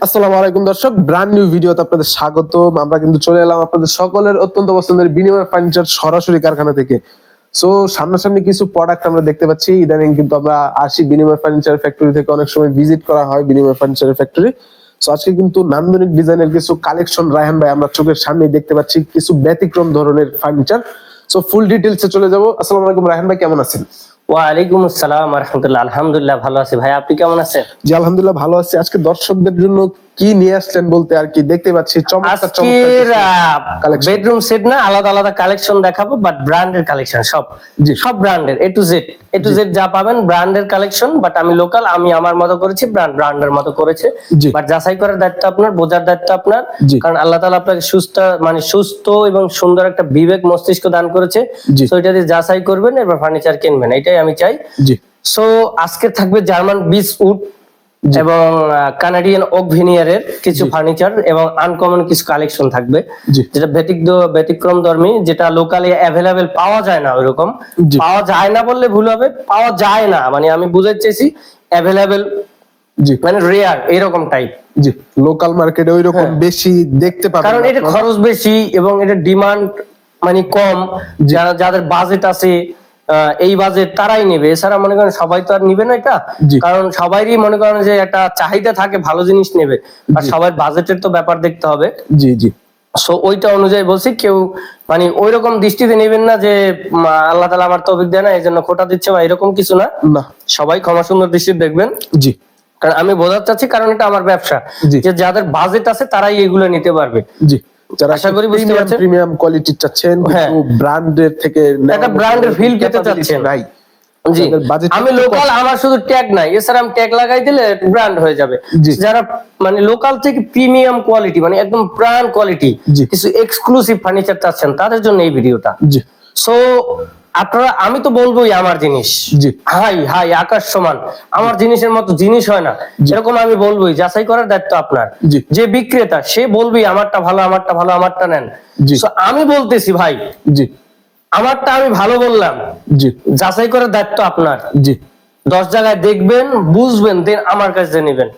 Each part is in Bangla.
আসসালামু আলাইকুম দর্শক, ব্র্যান্ড নিউ ভিডিওতে আপনাদের স্বাগতম। আমরা কিন্তু চলে এলাম আপনাদের সকলের অত্যন্ত পছন্দের বিনিময় ফার্নিচার সরাসরি কারখানা থেকে। সো সামনাসামনি কিছু প্রোডাক্ট আমরা দেখতে পাচ্ছি। ইদানিং কিন্তু আমরা আসি বিনিময় ফার্নিচার ফ্যাক্টরি থেকে, অনেক সময় ভিজিট করা হয় বিনিময় ফার্নিচার ফ্যাক্টরি। সো আজকে কিন্তু নান্দনিক ডিজাইনের কিছু কালেকশন রায়হান ভাই আমরা চোখের সামনে দেখতে পাচ্ছি, কিছু ব্যতিক্রম ধরনের ফার্নিচার। সো ফুল ডিটেইলসে চলে যাব। আসসালামু আলাইকুম রায়হান ভাই, কেমন আছেন? ওয়ালাইকুম আসসালাম রাহমাতুল্লাহ। আলহামদুলিল্লাহ ভালো আছি ভাই, আপনি কেমন আছেন? জি আলহামদুলিল্লাহ ভালো আছি। আজকে দর্শকদের জন্য কি নিয়ে আসলেন বলতে আর কি, দেখতে পাচ্ছি চমৎকার আজকের কালেকশন। বেডরুম সেট না, আলাদা আলাদা কালেকশন দেখাবো, বাট ব্র্যান্ডের কালেকশন সব ব্র্যান্ডের এ টু জেড যা পাবেন ব্র্যান্ডের কালেকশন। বাট আমি লোকাল, আমি আমার মতো করেছি, ব্র্যান্ডের মতো করেছে। বাট যাচাই করার দায়িত্ব আপনার, বোঝার দায়িত্ব আপনার, কারণ আল্লাহ তাআলা আপনাকে সুস্থ এবং সুন্দর একটা বিবেক মস্তিষ্ক দান করেছে। তো এটা দিয়ে যাচাই করবেন, এবার ফার্নিচার কিনবেন, এটাই আমি চাই। সো আজকে থাকবে জার্মান বিচ উড এবং কানাডিয়ান ওক ভিনিয়ারের কিছু ফার্নিচার এবং আনকমন কিছু কালেকশন থাকবে, যেটা ব্যতিক্রম ধর্মী, যেটা লোকালি অ্যাভেলেবেল পাওয়া যায় না। ওইরকম পাওয়া যায় না বললে ভুল হবে, পাওয়া যায় না মানে আমি বুঝাতে চাইছি অ্যাভেলেবেল মানে রেয়ার এরকম টাইপ। জি, লোকাল মার্কেটে ওইরকম বেশি দেখতে পাবেন, কারণ এটা খরচ বেশি এবং এটা ডিমান্ড মানে কম। যাদের বাজেট আছে এই বাজেট তারাই নেবে, এছাড়া মনে করেন সবাই তো আর নিবে না এটা, কারণ সবাইরই মনে করেন যে একটা চাহিদা থাকে ভালো জিনিস নেবে, আর সবার বাজেটের তো ব্যাপার দেখতে হবে। জি জি। সো ওইটা অনুযায়ী বলছি, কেউ মানে ওইরকম দৃষ্টিতে নেবেন না যে আল্লাহ তাআলা আমার তৌফিক দেয় না এই জন্য খোটা দিচ্ছে বা এরকম কিছু না। সবাই ক্ষমা সুন্দর দৃষ্টিতে দেখবেন। জি, কারণ আমি বোঝাতে চাচ্ছি, কারণ এটা আমার ব্যবসা, যে যাদের বাজেট আছে তারাই এগুলো নিতে পারবে। জি, যারা আশা করি বুঝতে পারছেন, প্রিমিয়াম কোয়ালিটি চাচ্ছেন, একটু ব্র্যান্ডের থেকে একটা ব্র্যান্ডের ফিল পেতে চাচ্ছেন। জি, আমি লোকাল, আমার শুধু ট্যাগ নাই, এছাড়া আমি ট্যাগ লাগাই দিলে ব্র্যান্ড হয়ে যাবে। যারা মানে লোকাল থেকে প্রিমিয়াম কোয়ালিটি মানে একদম ব্র্যান্ড কোয়ালিটি কিছু এক্সক্লুসিভ ফার্নিচার চাচ্ছেন, তাদের জন্য এই ভিডিওটা। সো আপনারা, আমি তো বলবোই আমার জিনিস হাই আকাশ সমান, আমার জিনিসের মতো জিনিস হয় না, এরকম আমি বলবোই। যাচাই করার দায়িত্ব আপনার। যে বিক্রেতা সে বলবি আমারটা ভালো, আমারটা ভালো, আমারটা নেন। আমি বলতেছি ভাই, আমারটা আমি ভালো বললাম, যাচাই করার দায়িত্ব আপনার। 10 জায়গায় দেখবেন, বুঝবেন, দেন আমার কাছে নেবেন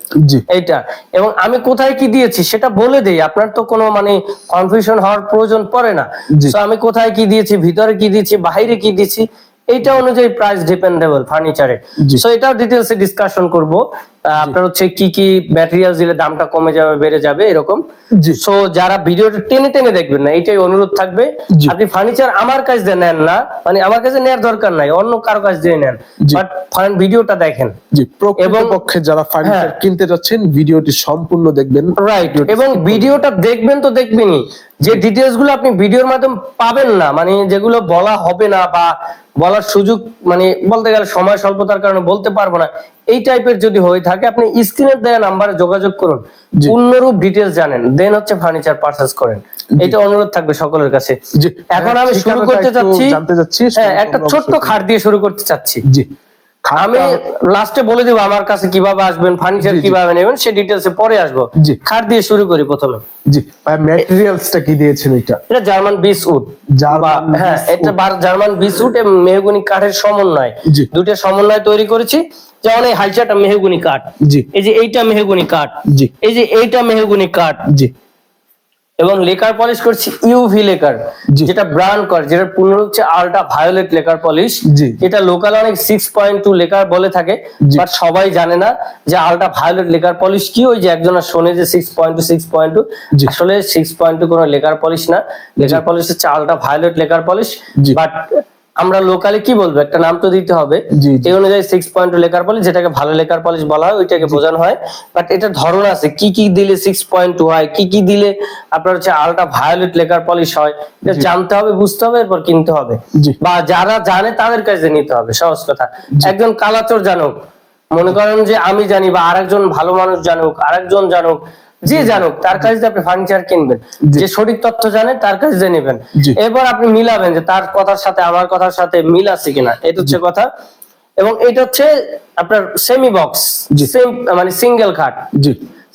এইটা। এবং আমি কোথায় কি দিয়েছি সেটা বলে দেই, আপনার তো কোনো মানে কনফিউশন হওয়ার প্রয়োজন পড়ে না। তো আমি কোথায় কি দিয়েছি, ভিতরে কি দিয়েছি, বাইরে কি দিয়েছি, এইটা অনুযায়ী প্রাইস ডিপেন্ডেবল ফার্নিচারে। সো এটাও ডিটেইলসে ডিসকাশন করব। আপনার হচ্ছে কি কি ম্যাটেরিয়ালস দিলে দামটা কমে যাবে, বেড়ে যাবে, এরকম। সো যারা ভিডিওটা টেনে টেনে দেখবেন না, এইটাই অনুরোধ থাকবে। আপনি ফার্নিচার আমার কাছে দিয়ে নেন না, মানে আমার কাছে নেওয়ার দরকার নাই, অন্য কারো কাছে দিয়ে নেন, বাট ভিডিওটা দেখেন। এবং পক্ষে যারা ফার্নিচার কিনতে যাচ্ছেন, ভিডিওটি সম্পূর্ণ দেখবেন। রাইট, এবং ভিডিওটা দেখবেন তো দেখবেনই, যে ডিটেইলস গুলো আপনি ভিডিওর মাধ্যমে পাবেন না, মানে যেগুলো বলা হবে না বা বলার সুযোগ মানে বলতে গেলে সময় স্বল্পতার কারণে বলতে পারবো না, এই টাইপের যদি হয়ে থাকে, আপনি স্ক্রিনের দেওয়া নাম্বারে যোগাযোগ করুন, পূর্ণরূপ ডিটেইলস জানেন, দেন হচ্ছে ফার্নিচার পারচেজ করেন। এটা অনুরোধ থাকবে সকলের কাছে। এখন আমি শুরু করতে চাচ্ছি, একটা ছোট্ট খাট দিয়ে শুরু করতে চাচ্ছি। আমি লাস্টে বলে দিব আমার কাছে কিভাবে আসবেন, ফার্নিচার কিভাবে নেবেন, সেই ডিটেইলসে পরে আসবো। খাট দিয়ে শুরু করি প্রথমে। জি, ম্যাটেরিয়ালসটা কি দিয়েছেন? এটা জার্মান বিচ উড। হ্যাঁ, এটা জার্মান বিচ উড এবং মেহগনি কাঠের সমন্বয়, দুটো সমন্বয় তৈরি করেছি। যেমন এই হাইচাটা মেহগনি কাঠ, এই যে এইটা মেহগনি কাঠ, এই যে এইটা মেহগনি কাঠ, এবং লেকার পলিশ করছি ইউভি লেকার, যেটা ব্র্যান্ড কর, যেটা পূর্ণ হচ্ছে আল্ট্রা ভায়োলেট লেকার পলিশ। এটা লোকাল অনেক 6.2 লেকার বলে থাকে, বাট সবাই জানে না যে আল্ট্রা ভায়োলেট লেকার পলিশ কি। ওই যে একজনের শোনে যে 6.2, আসলে 6.2 কোনো লেকার পলিশ না। লেকার পলিশ হচ্ছে ultra violet lacquer polish. But আমরা লোকালি কি বলবো, একটা নাম তো দিতে হবে। এই অনুযায়ী 6.2 লেকার পলিশ, যেটাকে ভালো লেকার পলিশ বলা হয়, ওইটাকে বোঝানো হয়। বাট এটা ধরন আছে, কি কি দিলে 6.2 হয়, কি কি দিলে আপনার হচ্ছে আল্ট্রা ভায়োলেট লেকার পলিশ হয়, এটা জানতে হবে, বুঝতে হবে, এরপর কিনতে হবে, বা যারা জানে তাদের কাছে নিতে হবে। সহজ কথা, একজন কালাচোর জানুক, মনে করেন যে আমি জানি, বা আরেকজন ভালো মানুষ জানুক, আরেকজন জানুক, যে জানুক, তার কাছে আপনি ফার্নিচার কিনবেন, যে সঠিক তথ্য জানে তার কাছে নেবেন। এরপর আপনি মিলাবেন যে তার কথার সাথে আমার কথার সাথে মিল আছে কিনা, এটা হচ্ছে কথা। এবং এটা হচ্ছে আপনার সেমি বক্স, মানে সিঙ্গেল খাট।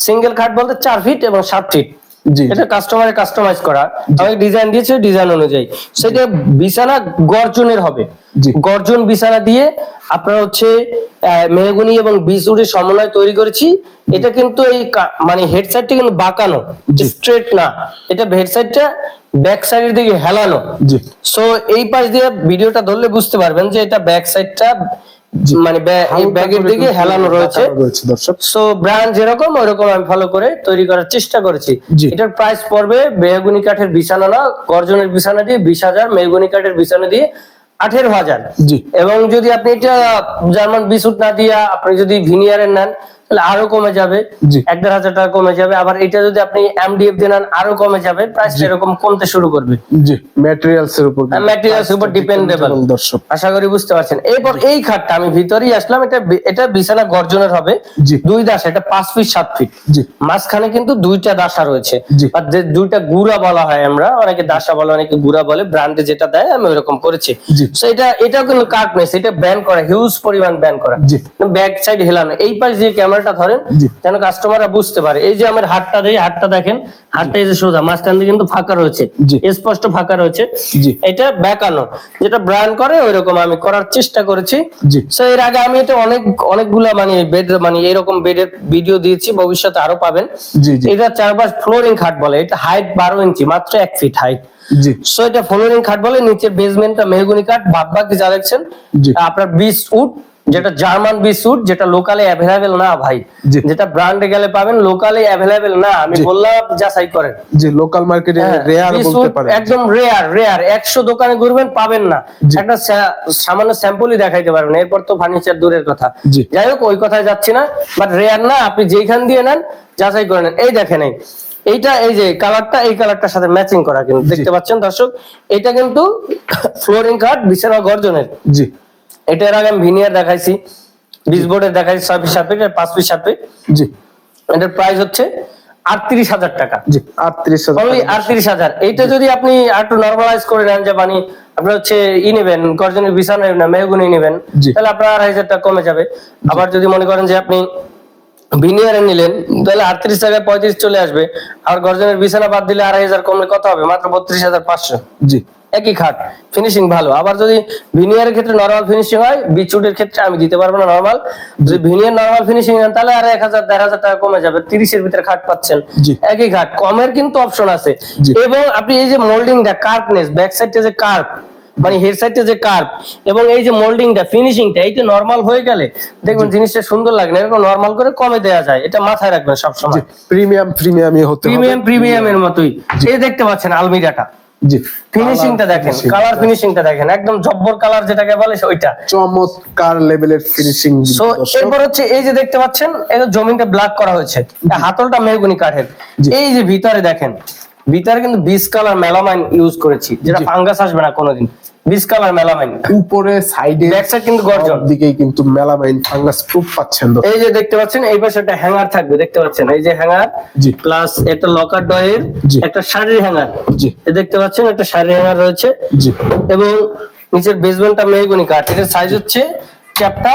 সিঙ্গেল খাট বলতে 4 ফিট এবং 7 ফিট, জি। এটা কাস্টমারের কাস্টমাইজ করা, আমি ডিজাইন দিয়েছি ডিজাইন অনুযায়ী। সেটা বিছানা গর্জনের হবে, জি। গর্জন বিছানা দিয়ে আপনার হচ্ছে মেহগনি এবং বিচউডের সমন্বয় তৈরি করেছি। এটা কিন্তু এই মানে হেড সাইডটা কিন্তু বাঁকানো, জি। স্ট্রেট না, এটা হেড সাইডটা ব্যাক সাইডের দিকে হেলানো। জি। সো এই পাশ দিয়ে ভিডিওটা ধরলে বুঝতে পারবেন যে এটা ব্যাক সাইডটা মানে ব্যাগের দিকে হেলানো রয়েছে দর্শক। সো ব্র্যান্ড যেরকম ওইরকম আমি ফলো করে তৈরি করার চেষ্টা করেছি। জি। এটার প্রাইস পড়বে মেহগনি কাঠের বিছানা না, গর্জনের বিছানা দিয়ে 20,000, মেহগনি কাঠের বিছানা দিয়ে 18,000। জি। এবং যদি আপনি এটা জার্মান বিস্কুট না দিয়া আপনি যদি ভিনিয়ারের নেন তাহলে আরো কমে যাবে, জি। 1,500 টাকা কমে যাবে। আবার এটা যদি আপনি এমডিএফ দিয়ে নেন আরো কমে যাবে, প্রাইস এরকম কমতে শুরু করবে। জি, ম্যাটেরিয়ালস এর উপর, ম্যাটেরিয়ালস উপর ডিপেন্ডেবল। দর্শক আশা করি বুঝতে পারছেন। এরপর এই খাটটা আমি ভিতরেই আসলাম, এটা বিছানা গর্জনের হবে। জি। 2 দাসা, এটা 5 ফিট 7 ফিট। জি। মাঝখানে কিন্তু 2টা দাসা রয়েছে, জি। আর যে 2টা গুড়া বলা হয়, আমরা অনেকে দাসা বলে অনেকে গুড়া বলে, ব্র্যান্ডে যেটা দেয় আমি ওইরকম করেছি। জি। সো এটাও কিন্তু কাট নেই, এটা ব্যান করা, হিউজ পরিমাণ ব্যান করা। জি। ব্যাক সাইড হেলানো, এই পাশ দিয়ে ক্যামেরাটা ধরেন জি। যেন কাস্টমাররা বুঝতে পারে। এই যে আমার হাতটা দেই, হাতটা দেখেন, হাতটা এই যে সোজা, মাঝখান দিয়ে কিন্তু ফাঁকা রয়েছে, জি। স্পষ্ট ফাঁকা রয়েছে। জি। এটা ব্যাকানো, যেটা ব্র্যান্ড করে ওইরকম আমি করার চেষ্টা করেছি। জি। সো এর আগে আমি এটা অনেকগুলা মানে বেড মানে এরকম বেডের ভিডিও দিয়েছি, ভবিষ্যতে আরো পাবেন। জি। জি। এটা চারপাশ ফ্লোরিং খাট বলে, এটা হাইট 12 ইঞ্চি, মাত্র 1 ফিট হাইট। জি। সো এটা ফ্লোরিং খাট বলে, নিচের বেসমেন্টটা মেহগনি কাঠ, বাদবাকি যা দেখছেন জি। আপনার বিচউড, যেটা জার্মান বিচউড, যেটা লোকালে অ্যাভেলেবেল না ভাই, জি। যেটা ব্র্যান্ডে গেলে পাবেন, লোকালে অ্যাভেলেবেল না। আমি বললাম আপনি যাচাই করেন। জি, লোকাল মার্কেটে রেয়ার বলতে বিচউড পারেন। একদম রেয়ার 100 দোকানে ঘুরবেন পাবেন না, জি। একটা সামান্য স্যাম্পলই দেখাইতে পারবেন, এরপর তো ফার্নিচার দূরের কথা। জি। যাই হোক ওই কথায় যাচ্ছি না, বাট রেয়ার না, আপনি যেইখান দিয়ে নেন যাচাই করে নেন। এই দেখেন এইটা, এই যে কালারটা, এই কালারটার সাথে ম্যাচিং করা, কিন্তু দেখতে পাচ্ছেন দর্শক, এটা কিন্তু ফ্লোরিং কাঠ বিছানা গর্জনের। জি। এটার আগে আমি ভিনিয়ার দেখাইছি, বিসবোর্ডের দেখাইছি 6 ফিট 7 ফিট, 5 ফিট 7 ফিট। জি। এটার প্রাইস হচ্ছে 38,000 টাকা। জি, 38,000 অনলি 38,000। এইটা যদি আপনি একটু নরমালাইজ করে নেন, যে মানে আপনার হচ্ছে নেবেন গর্জনের বিছানা নেবেন, মেহগনি নেবেন, জি। তাহলে আপনার 2,500 টাকা কমে যাবে। আবার যদি মনে করেন যে আপনি ভিনিয়ারে নিলেন, তাহলে 38 টাকায় 35 চলে আসবে। আর গর্জনের বিছানা বাদ দিলে 2,500 কমলে কত হবে? মাত্র 32,500। জি। একই খাট, ফিনিশিং ভালো। আবার যদি ভিনিয়ারের ক্ষেত্রে নরমাল ফিনিশিং হয়, বিচউডের ক্ষেত্রে আমি দিতে পারবো না নরমাল। যদি ভিনিয়ার নরমাল ফিনিশিং নেন তাহলে আর 1,000 1,500 টাকা কমে যাবে, 30-এর ভিতরে খাট পাচ্ছেন। জি। একই খাট, কমের কিন্তু অপশন আছে। জি। এবং আপনি এই যে মোল্ডিংটা, কার্ভনেস, ব্যাক সাইডে যে কার্ভ, মানে হেড সাইডে যে কার্ভ, এবং এই যে মোল্ডিংটা, ফিনিশিংটা, এইটা নরমাল হয়ে গেলে দেখবেন জিনিসটা সুন্দর লাগে না। এরকম নরমাল করে কমে দেওয়া যায়, এটা মাথায় রাখবেন সবসময়। প্রিমিয়ামই হতে হবে। প্রিমিয়ামের মতোই। এই দেখতে পাচ্ছেন আলমিরাটা, জি। ফিনিশিংটা দেখেন, কালার ফিনিশিংটা দেখেন, একদম জব্বর কালার যেটাকে বলে ওইটা, চমৎকার লেভেলের ফিনিশিং। সো এরপর হচ্ছে এই যে দেখতে পাচ্ছেন, এটা জমিনটা ব্ল্যাক করা হয়েছে, হাতলটা মেহগনি কাঠের। জি। এই যে ভিতরে দেখেন, ভিতরে কিন্তু 20 কালার মেলামাইন ইউজ করেছি, যেটা জি। ফাঙ্গাস আসবে না কোনোদিন। 20 কালার মেলামাইন, উপরে সাইডে ব্যাক সাইড কিন্তু গর্জন, দিকেই কিন্তু মেলামাইন ফাঙ্গাস প্রুফ পাচ্ছেন। এই যে দেখতে পাচ্ছেন এই পাশে একটা হ্যাঙ্গার থাকবে, দেখতে পাচ্ছেন এই যে হ্যাঙ্গার, জি। প্লাস একটা লকার ডয়ের, জি। একটা শাড়ির হ্যাঙ্গার, জি। এই দেখতে পাচ্ছেন একটা শাড়ির হ্যাঙ্গার রয়েছে। জি। এবং নিচের বেসমেন্টটা মেহগনি কাঠ, এটার সাইজ হচ্ছে চ্যাপটা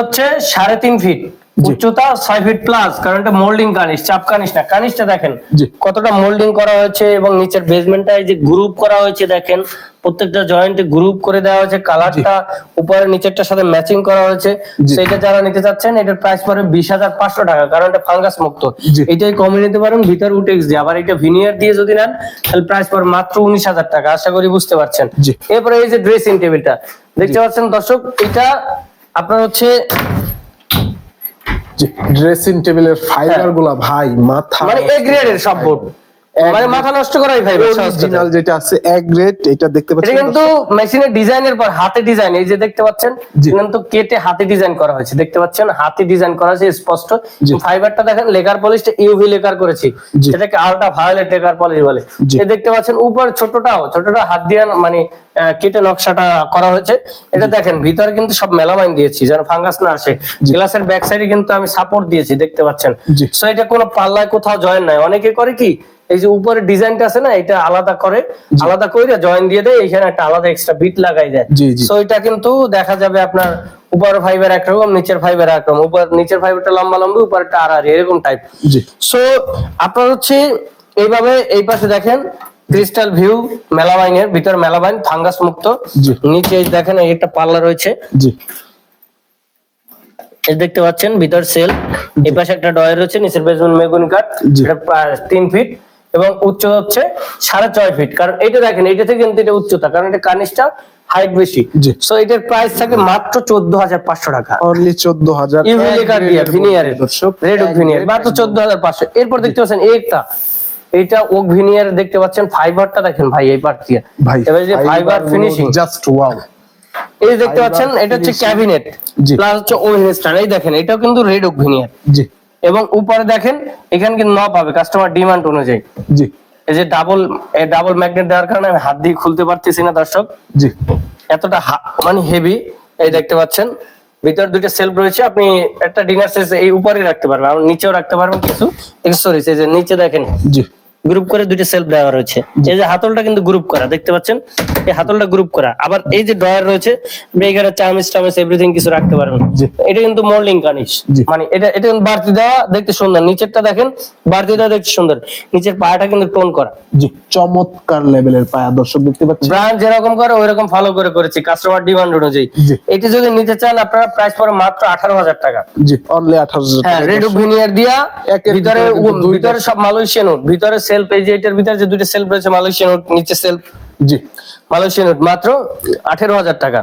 হচ্ছে 3.5 ফিট, জি। উচ্চতা 6 ফিট প্লাস, কারণ এটা মোল্ডিং কানিশ, চাপ কানিশ না। কানিশটা দেখেন জি। কতটা মোল্ডিং করা হয়েছে, এবং নিচের বেসমেন্টটা এই যে গ্রুপ করা হয়েছে, দেখেন প্রত্যেকটা জয়েন্টে গ্রুপ করে দেওয়া হয়েছে, কালারটা উপরে নিচেরটার সাথে ম্যাচিং করা হয়েছে। জি। সেটা যারা নিতে চাচ্ছেন, এটার প্রাইস পড়বে 20,500 টাকা, কারণ এটা ফাঙ্গাস মুক্ত। জি। এটাই কমে নিতে পারেন ভিতর উটেক্স দিয়ে। আবার এটা ভিনিয়ার দিয়ে যদি নেন তাহলে প্রাইস পড়বে মাত্র 19,000 টাকা। আশা করি বুঝতে পারছেন। জি। এরপরে এই যে ড্রেসিং টেবিলটা দেখতে পাচ্ছেন দর্শক, এটা আপনার হচ্ছে ড্রেসিং টেবিলের ফাইবার গুলা ভাই মাথা, মানে এ গ্রেডের সব বোর্ড, মানে মাথা নষ্ট করাই ভাই। অরিজিনাল যেটা আছে এক গ্রেড, এটা দেখতে এটা পাচ্ছেন কিন্তু মেশিনের ডিজাইনের পর হাতে ডিজাইন, এই যে দেখতে পাচ্ছেন জি। কিন্তু কেটে হাতে ডিজাইন করা হয়েছে, দেখতে পাচ্ছেন হাতে ডিজাইন করা আছে স্পষ্ট। জি। ফাইবারটা দেখেন, লেকার পলিশটা ইউভি লেকার করেছি, জি। সেটাকে আলট্রা ভায়োলেট লেকার পলিশ বলে। জি। এই দেখতে পাচ্ছেন উপর ছোটটা হাত দিয়ে মানে কেটে নকশাটা করা হয়েছে। এটা দেখেন ভিতরে কিন্তু সব মেলামাইন দিয়েছি যেন ফাঙ্গাস না আসে। গ্লাসের ব্যাক সাইডে কিন্তু আমি সাপোর্ট দিয়েছি, দেখতে পাচ্ছেন। জি। সো এটা কোনো পাল্লায় কোথাও জয়েন নাই। অনেকে করে কি এই যে উপরে ডিজাইনটা আছে না, এটা আলাদা করে, আলাদা করে জয়েন দিয়ে দেয়, এখানে একটা আলাদা এক্সট্রা বিট লাগাই দেয়। সো এটা কিন্তু দেখা যাবে আপনার উপর ফাইবার একরকম, নিচের ফাইবার একরকম, নিচের ফাইবারটা লম্বা লম্বা, উপরটা আড়াআড়ি, এরকম টাইপ। সো আপনার হচ্ছে এইভাবে এই পাশে দেখেন ক্রিস্টাল ভিউ মেলামাইনের ভিতর, মেলামাইন ফাঙ্গাস মুক্ত। নিচে দেখেন একটা পাল্লা রয়েছে, দেখতে পাচ্ছেন, ভিতর সেল, এই পাশে একটা ডয়ার রয়েছে, নিচের বেসমেন্ট মেহগনি কাঠ, এটা 3 ফিট এবং উচ্চ হচ্ছে 6.5 ফিট। কারণ এটা দেখেন, এটা থেকে কিন্তু এটা উচ্চতা, কারণ এটা কার্নিশটা হাইট বেশি। সো এটার প্রাইস থাকে মাত্র 14,500 টাকা, অনলি 14,000 ইউভি কাঠ দিয়ে ভিনিয়ারের, রেড ওক ভিনিয়ার, মাত্র 14,500। এরপর দেখতে পাচ্ছেন এইটা ওক ভিনিয়ার, দেখতে পাচ্ছেন ফাইবারটা দেখেন ভাই, এই পার্ট দিয়ে ভাই, এবারে যে ফাইবার ফিনিশিং জাস্ট ওয়াও। এই দেখতে পাচ্ছেন, এটা হচ্ছে ক্যাবিনেট প্লাস হচ্ছে ওভেন স্ট্যান্ড। এই দেখেন, এটাও কিন্তু রেড ওক ভিনিয়ার। এবং উপরে দেখেন এখানে কিন্তু নব পাবে কাস্টমার ডিমান্ড অনুযায়ী। এই যে ডাবল ম্যাগনেট দেওয়ার কারণে আমি হাত দিয়ে খুলতে পারতেছি না দর্শক, এতটা মানে হেভি। এই দেখতে পাচ্ছেন ভিতর দুইটা সেলফ রয়েছে, আপনি একটা ডিনার সেট এই উপরে রাখতে পারবেন, আর নিচেও রাখতে পারবেন কিছু অ্যাকসেসরিজ। এই যে নিচে দেখেন গ্রুপ করে দুইটা সেলফ দেওয়া রয়েছে। এই যে হাতলটা কিন্তু গ্রুপ করা, দেখতে পাচ্ছেন, এই হাতলটা গ্রুপ করা। আবার এই যে ড্রয়ার রয়েছে, এখানে চামচ এভরিথিং কিছু রাখতে পারবেন। এটা কিন্তু মোল্ডিং কার্নিশ, মানে এটা কিন্তু বাড়তি দেওয়া, দেখতে সুন্দর। নিচেরটা দেখেন বাড়তি দেওয়া, দেখতে সুন্দর। নিচের পায়াটা কিন্তু টোন করা, চমৎকার লেভেলের পায়া দর্শক দেখতে পাচ্ছেন। ব্র্যান্ড যেরকম করে ওইরকম ফলো করে করেছি কাস্টমার ডিমান্ড অনুযায়ী। এটা যদি নিতে চান আপনারা প্রাইস পড়ে মাত্র 18,000 টাকা। অনলি 18,000 টাকা। রেড ওক ভিনিয়ার দিয়া, ভিতরে সব মালয়েশিয়ান উড, ভিতরে সেলফ, এই যে এটার ভিতরে যে দুইটা সেলফ রয়েছে মালয়েশিয়ান উড, নিচে সেলফ মালয়েশিয়ান উড, মাত্র 18,000 টাকা।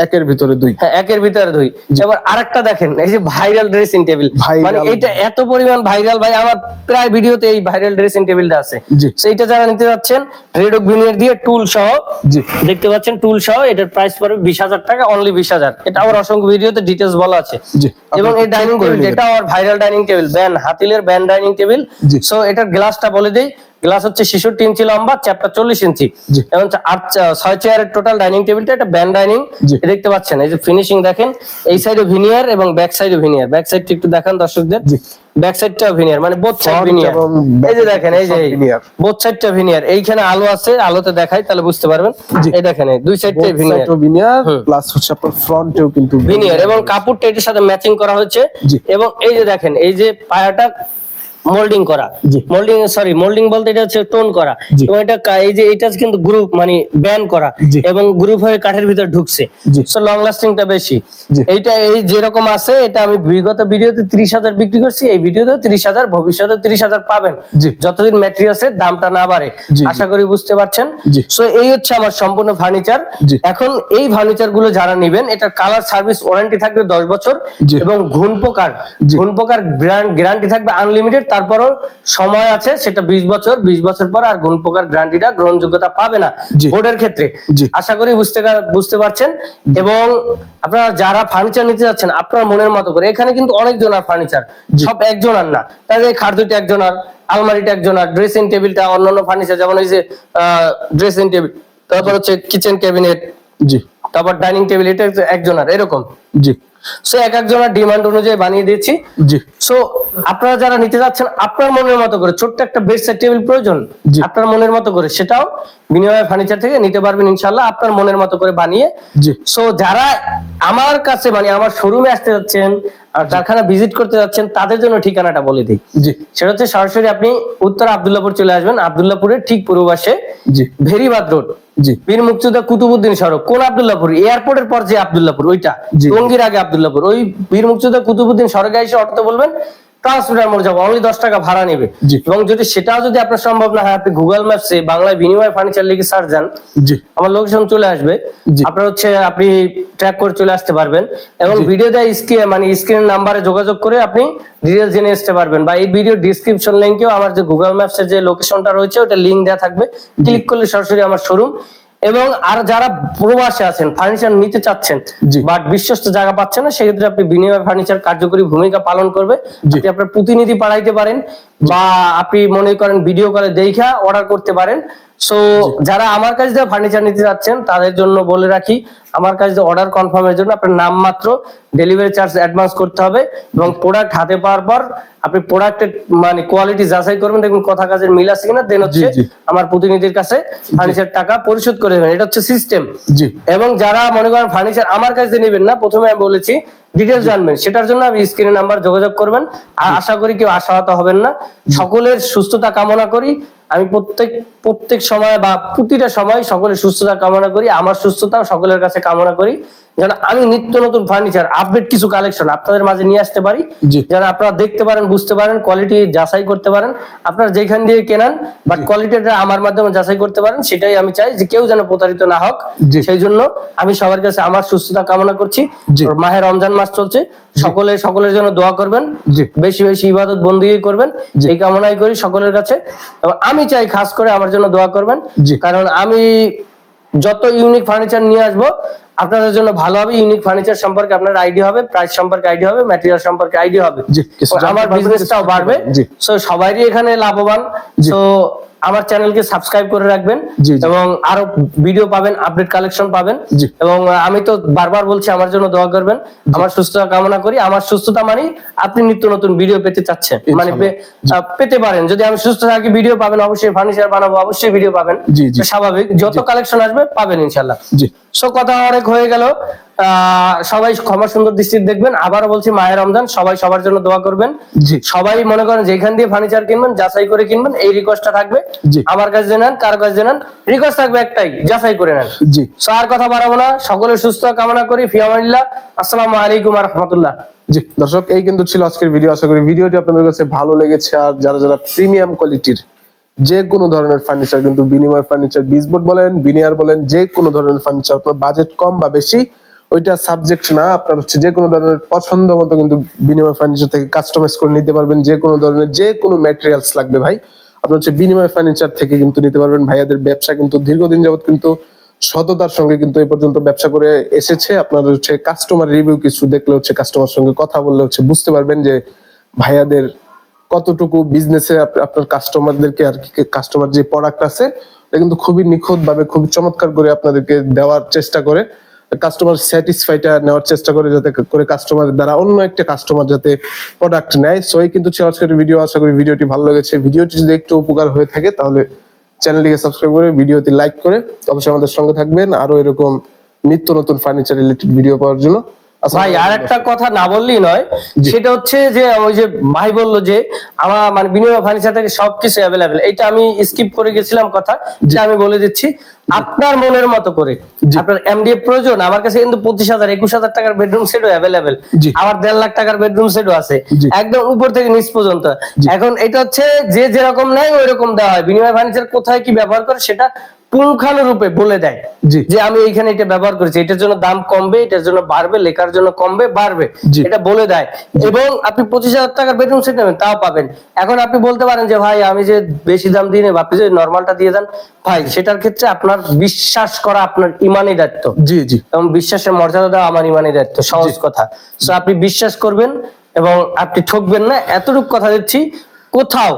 একের ভিতরে দুই। হ্যাঁ, একের ভিতরে দুই। এবার আরেকটা দেখেন, এই যে ভাইরাল ড্রেসিং টেবিল, মানে এটা এত পরিমাণ ভাইরাল ভাই, আমার প্রায় ভিডিওতে এই ভাইরাল ড্রেসিং টেবিলটা আছে। সেইটা যারা নিতে যাচ্ছেন রেড ওক ভিনিয়ার দিয়ে টুল সহ, দেখতে পাচ্ছেন টুল সহ, এটার প্রাইস পড়বে 20,000 টাকা, অনলি 20,000। এটা আমার অসংখ্য ভিডিওতে ডিটেইলস বলা আছে। এবং এই ডাইনিং টেবিল, এটা আমার ভাইরাল ডাইনিং টেবিল, হাতিলের ব্যান ডাইনিং টেবিল। সো এটার গ্লাসটা বলে দেই, গ্লাস হচ্ছে 66 ইঞ্চি লম্বা, চ্যাপটা 40 ইঞ্চি, এবং 6 চেয়ারের টোটাল ডাইনিং টেবিলটা, এটা ব্যান্ড ডাইনিং। দেখতে পাচ্ছেন এই যে ফিনিশিং দেখেন, এই সাইডে ভিনিয়ার এবং ব্যাক সাইডে ভিনিয়ার। ব্যাক সাইডটা একটু দেখান দর্শকদের, ব্যাক সাইডটা ভিনিয়ার, মানে বোথ সাইড ভিনিয়ার। এই যে দেখেন, এই যে বোথ সাইডটা ভিনিয়ার। এইখানে আলো আছে, আলোতে দেখাই তাহলে বুঝতে পারবেন। এই দেখেন দুই সাইডটাই ভিনিয়ার, প্লাস হচ্ছে আপনার ফ্রন্টেও কিন্তু ভিনিয়ার, এবং কাপড়টা এটার সাথে ম্যাচিং করা হয়েছে। এবং এই যে দেখেন, এই যে পায়াটা মোল্ডিং করা, মোল্ডিং বলতে এটা হচ্ছে টোন করা, এবং এটা এই যে এটা কিন্তু গ্রুপ মানে ব্যান্ড করা, এবং গ্রুপ হয়ে কাঠের ভিতর ঢুকছে। সো লং লাস্টিংটা বেশি। এইটা এই যেরকম আছে, এটা আমি বিগত ভিডিওতে 30,000 বিক্রি করছি, এই ভিডিওতে 30,000, ভবিষ্যতে 30,000 পাবেন যতদিন ম্যাটেরিয়ালসের দামটা না বাড়ে। আশা করি বুঝতে পারছেন। সো এই হচ্ছে আমার সম্পূর্ণ ফার্নিচার। এখন এই ফার্নিচার গুলো যারা নেবেন, এটা কালার সার্ভিস ওয়ারেন্টি থাকবে 10 বছর, এবং ঘুণ পোকার গ্যারান্টি থাকবে আনলিমিটেড। তারপরও সময় আছে, সেটা 20 বছর। 20 বছর পর আর ঘুণ পোকার গ্যারান্টিটা গ্রহণযোগ্যতা পাবে না বোর্ডের ক্ষেত্রে। আশা করি বুঝতে পারছেন। এবং আপনারা যারা ফার্নিচার নিতে যাচ্ছেন আপনার মনের মতো করে, এখানে কিন্তু অনেক জনের ফার্নিচার, সব একজনের না। তাহলে খাট দুইটা একজনের, আলমারিটা একজনের, ড্রেসিং টেবিলটা, অন্যান্য ফার্নিচার যেমন এই যে ড্রেসিং টেবিল, তারপর হচ্ছে কিচেন ক্যাবিনেট, তারপর ডাইনিং টেবিল, এটা একজনের, এরকম। সো এক একজনের ডিমান্ড অনুযায়ী বানিয়ে দিচ্ছি। সো আপনারা যারা নিতে যাচ্ছেন আপনার মনের মতো করে, ছোট্ট একটা বেডসাইড টেবিল প্রয়োজন আপনার মনের মতো করে, সেটাও বিনিময় ফার্নিচার থেকে নিতে পারবেন ইনশাআল্লাহ, আপনার মনের মতো করে বানিয়ে। সো যারা আমার কাছে মানে আমার শোরুমে আসতে যাচ্ছেন আর কারখানা ভিজিট করতে যাচ্ছেন, তাদের জন্য ঠিকানাটা বলে দিই। সেটা হচ্ছে সরাসরি আপনি উত্তর আব্দুল্লাহপুর চলে আসবেন, আব্দুল্লাহপুরের ঠিক পূর্ব পাশে ভেরিবাদ রোড, বীর মুক্তিযোদ্ধা কুতুবুদ্দিন সড়ক। কোন আব্দুল্লাহপুর? এয়ারপোর্টের পর যে আব্দুল্লাহপুর, ওইটা টঙ্গীর আগে আব্দুল্লাহপুর। ওই বীর মুক্তিযোদ্ধা কুতুবুদ্দিন সড়কে এসে অটোতে বলবেন ট্রান্সমিটার মোড় যাবো, অনলি 10 টাকা ভাড়া নেবে। এবং যদি সেটাও যদি আপনার সম্ভব না হয়, আপনি গুগল ম্যাপসে বাংলায় বিনিময় ফার্নিচার লিখে সার্চ দেন, আমার লোকেশন চলে আসবে। আপনার হচ্ছে আপনি ট্র্যাক করে চলে আসতে পারবেন, এবং ভিডিও দেয় স্ক্রিন নাম্বারে যোগাযোগ করে আপনি ডিটেইলস জেনে আসতে পারবেন। বা এই ভিডিও ডেসক্রিপশন লিংকেও আমার যে গুগল ম্যাপসের যে লোকেশনটা রয়েছে ওটা লিংক দেওয়া থাকবে, ক্লিক করলে সরাসরি আমার শোরুম। এবং আর যারা প্রবাসে আছেন, ফার্নিচার নিতে চাচ্ছেন বাট বিশ্বস্ত জায়গা পাচ্ছেন না, সেক্ষেত্রে আপনি বিনিময় ফার্নিচার কার্যকরী ভূমিকা পালন করবে। আপনি আপনার প্রতিনিধি পাঠাইতে পারেন, বা আপনি মনে করেন ভিডিও কলে দেখা অর্ডার করতে পারেন, সো যারা আমার কাছে যে ফার্নিচার নিতে যাচ্ছেন তাদের জন্য বলে রাখি, আমার কাছে অর্ডার কনফার্মের জন্য আপনার নামমাত্র ডেলিভারি চার্জ অ্যাডভান্স করতে হবে এবং প্রোডাক্ট হাতে পাওয়ার পর আপনি প্রোডাক্টের মানে কোয়ালিটি যাচাই করবেন, দেখুন কথা কাজের মিল আছে কিনা, দেন হচ্ছে আমার প্রতিনিধির কাছে ফার্নিচার টাকা পরিশোধ করে দেবেন। এটা হচ্ছে সিস্টেম। এবং যারা মনে করেন ফার্নিচার আমার কাছে নেবেন না, প্রথমে আমি বলেছি ডিটেলস জানবেন, সেটার জন্য আমি স্ক্রিনে নাম্বার যোগাযোগ করবেন। আর আশা করি কেউ আশাহত হবেন না। সকলের সুস্থতা কামনা করি। আমি প্রত্যেক সময় বা প্রতিটা সময় সকলের সুস্থতা কামনা করি, আমার সুস্থতাও সকলের কাছে কামনা করি, যেন আমি নিত্য নতুন ফার্নিচার আপডেট কিছু কালেকশন আপনাদের মাঝে নিয়ে আসতে পারি, যেন আপনারা দেখতে পারেন, বুঝতে পারেন, কোয়ালিটি যাচাই করতে পারেন। আপনারা যেখান দিয়ে কেনান বাট কোয়ালিটিটা আমার মাধ্যমে যাচাই করতে পারেন, সেটাই আমি চাই, যে কেউ যেন প্রতারিত না হোক। সেই জন্য আমি সবার কাছে আমার সুস্থতা কামনা করছি। মাহে রমজান মাস চলছে, সকলের জন্য দোয়া করবেন, বেশি বেশি ইবাদত বন্দেগী করবেন, এই কামনাই করি সকলের কাছে। এবং আমি চাই খাস করে আমার জন্য দোয়া করবেন, কারণ আমি যত ইউনিক ফার্নিচার নিয়ে আসবো আপনাদের জন্য ভালো হবে। ইউনিক ফার্নিচার সম্পর্কে আপনার আইডিয়া হবে, প্রাইস সম্পর্কে আইডিয়া হবে, ম্যাটেরিয়াল সম্পর্কে আইডিয়া হবে, আমার বিজনেসটাও বাড়বে। সো সবারই এখানে লাভবান। সো আমার চ্যানেলকে সাবস্ক্রাইব করে রাখবেন এবং আরো ভিডিও পাবেন, আপডেট কালেকশন পাবেন। এবং আমি তো বারবার বলছি আমার জন্য দোয়া করবেন, আমার সুস্থতা কামনা করি। আমার সুস্থতা মানে আপনি নিত্য নতুন ভিডিও পেতে চাচ্ছেন, মানে পেতে পারেন। যদি আমি সুস্থ থাকি ভিডিও পাবেন, অবশ্যই ফার্নিচার বানাবো, অবশ্যই ভিডিও পাবেন, স্বাভাবিক। যত কালেকশন আসবে পাবেন ইনশাল্লাহ। সো কথা অনেক হয়ে গেল। সবাই ক্ষমা সুন্দর দৃষ্টিতে দেখবেন। আবারও বলছি মাহে রমজান, সবাই সবার জন্য দোয়া করবেন। সবাই মনে করেন যেখান দিয়ে ফার্নিচার কিনবেন যাচাই করে কিনবেন, এই রিকোয়েস্টটা থাকবে। আমার কাছে নেন, কার কাছে নেন, রিকোয়েস্ট থাকবে একটাই, যাচাই করে নেন। সো আর কথা বাড়াবো না, সকলের সুস্থ কামনা করি। ফি আমানিল্লাহ। আসসালামু আলাইকুম ওয়া রাহমাতুল্লাহ। দর্শক, এই কিন্তু ছিল আজকের ভিডিও। আশা করি ভিডিওটি আপনাদের কাছে ভালো লেগেছে। আর যারা যারা প্রিমিয়াম কোয়ালিটির যে কোনো ধরনের ফার্নিচার, কিন্তু বিনিময় ফার্নিচার, বিজবোর্ড বলেন, বিনিয়ার বলেন, যে কোনো ধরনের ফার্নিচার, আপনার বাজেট কম বা বেশি ওইটা সাবজেক্ট না, আপনার হচ্ছে যে কোনো ধরনের পছন্দ মতো কিন্তু বিনিময় ফার্নিচার থেকে কাস্টমাইজ করে নিতে পারবেন। যে কোনো ধরনের যে কোনো ম্যাটেরিয়ালস লাগবে ভাই, আপনার হচ্ছে বিনিময় ফার্নিচার থেকে কিন্তু নিতে পারবেন। ভাইয়াদের ব্যবসা কিন্তু দীর্ঘদিন যাবত কিন্তু সততার সঙ্গে কিন্তু এই পর্যন্ত ব্যবসা করে এসেছে। আপনাদের হচ্ছে কাস্টমার রিভিউ কিছু দেখলে হচ্ছে, কাস্টমার সঙ্গে কথা বললে হচ্ছে বুঝতে পারবেন যে ভাইয়াদের কতটুকু বিজনেসে আপনার কাস্টমারদেরকে আর কি, কাস্টমার যে প্রোডাক্ট আছে এটা কিন্তু খুবই নিখুঁত ভাবে, খুবই চমৎকার করে আপনাদেরকে দেওয়ার চেষ্টা করে, কাস্টমার স্যাটিসফাইটা নেওয়ার চেষ্টা করে, যাতে করে কাস্টমারের দ্বারা অন্য একটা কাস্টমার যাতে প্রোডাক্ট নেয়। সো এই কিন্তু ছিল আজকের ভিডিও। আশা করি ভিডিওটি ভালো লেগেছে। ভিডিওটি যদি একটু উপকার হয়ে থাকে তাহলে চ্যানেলটিকে সাবস্ক্রাইব করে ভিডিওতে লাইক করে অবশ্যই আমাদের সঙ্গে থাকবেন, আরো এরকম নিত্য নতুন ফার্নিচার রিলেটেড ভিডিও পাওয়ার জন্য। ভাই আর একটা কথা না বললেই নয়, সেটা হচ্ছে যে ওই যে ভাই বললো যে আমার মানে বিনিময় ফার্নিচার থেকে সবকিছু অ্যাভেলেবেল, এটা আমি স্কিপ করে গেছিলাম কথা, যে আমি বলে দিচ্ছি। আপনার মনের মতো করে আপনার এমডিএফ প্রয়োজন, আমার কাছে কিন্তু 25,000 21,000 টাকার বেডরুম সেটও অ্যাভেলেবেল, আবার 1.5 লাখ টাকার বেডরুম সেটও আছে, একদম উপর থেকে নিচ পর্যন্ত। এখন এটা হচ্ছে যে যেরকম নেয় ওই রকম দেওয়া হয়। বিনিময় ফার্নিচার কোথায় কি ব্যবহার করে সেটা পুঙ্খানুরূপে বলে দেয়, যে আমি এইখানে এটা ব্যবহার করেছি, এটার জন্য দাম কমবে, এটার জন্য বাড়বে, লেখার জন্য কমবে বাড়বে, এটা বলে দেয়। এবং আপনি 25,000 টাকার বেডরুম সেট নেবেন তাও পাবেন। এখন আপনি বলতে পারেন যে ভাই আমি যে বেশি দাম দিয়ে নেব, আপনি যদি নর্মালটা দিয়ে দেন, ভাই সেটার ক্ষেত্রে আপনার বিশ্বাস করা আপনার ইমানি দায়িত্ব। এবং বিশ্বাসের মর্যাদা দেওয়া আমার ইমানি দায়িত্ব, সহজ কথা। সো আপনি বিশ্বাস করবেন এবং আপনি ঠকবেন না, এতটুকু কথা দিচ্ছি। কোথাও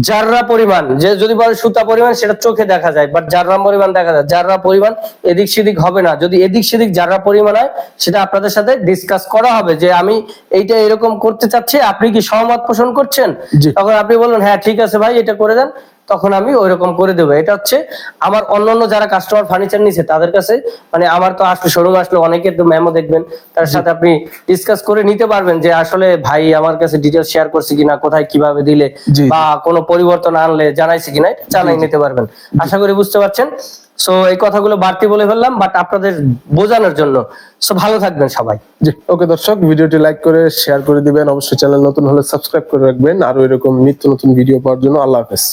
জাররা পরিমাণ, যে যদি বলে সুতা পরিমাণ, সেটা চোখে দেখা যায়, বাট জাররা পরিমাণ দেখা যায়। জাররা পরিমাণ এদিক সেদিক হবে না। যদি এদিক সেদিক জাররা পরিমাণ হয়, সেটা আপনাদের সাথে ডিসকাস করা হবে, যে আমি এইটা এরকম করতে চাচ্ছি, আপনি কি সহমত পোষণ করছেন? তখন আপনি বলবেন হ্যাঁ ঠিক আছে ভাই, এটা করে দেন, তখন আমি ওইরকম করে দেবো। এটা হচ্ছে আমার অন্যান্য যারা কাস্টমার ফার্নিচার নিছে তাদের কাছে, মানে আমার তো আসলে শোরুম আসলে অনেকের তো মেমো দেখবেন, তার সাথে আপনি ডিসকাস করে নিতে পারবেন যে আসলে ভাই আমার কাছে ডিটেইলস শেয়ার করছে কিনা, কোথায় কিভাবে দিলে বা কোনো পরিবর্তন আনলে জানাইছে কিনা, এটা জানাই নিতে পারবেন। আশা করি বুঝতে পারছেন। সো এই কথাগুলো বাড়তি বলে ফেললাম, বাট আপনাদের বোঝানোর জন্য। সো ভালো থাকবেন সবাই। ওকে দর্শক, ভিডিওটি লাইক করে শেয়ার করে দিবেন, অবশ্যই চ্যানেল নতুন হলে সাবস্ক্রাইব করে রাখবেন আরো এরকম নিত্য নতুন ভিডিও পাওয়ার জন্য। আল্লাহ হাফেজ।